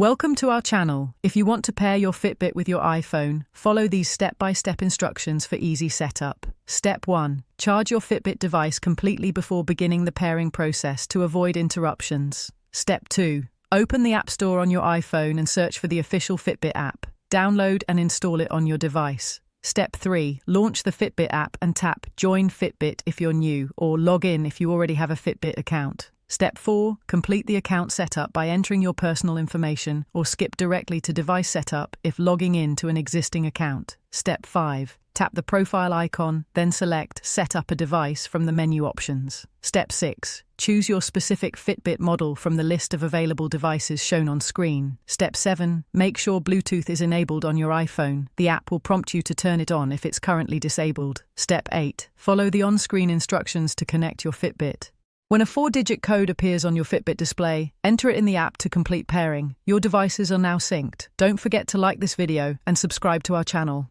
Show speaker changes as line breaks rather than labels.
Welcome to our channel. If you want to pair your Fitbit with your iPhone, follow these step-by-step instructions for easy setup. Step 1. Charge your Fitbit device completely before beginning the pairing process to avoid interruptions. Step 2. Open the App Store on your iPhone and search for the official Fitbit app. Download and install it on your device. Step 3. Launch the Fitbit app and tap Join Fitbit if you're new, or log in if you already have a Fitbit account. Step 4. Complete the account setup by entering your personal information or skip directly to device setup if logging in to an existing account. Step 5. Tap the profile icon, then select Set up a device from the menu options. Step 6. Choose your specific Fitbit model from the list of available devices shown on screen. Step 7. Make sure Bluetooth is enabled on your iPhone. The app will prompt you to turn it on if it's currently disabled. Step 8. Follow the on-screen instructions to connect your Fitbit. When a 4-digit code appears on your Fitbit display, enter it in the app to complete pairing. Your devices are now synced. Don't forget to like this video and subscribe to our channel.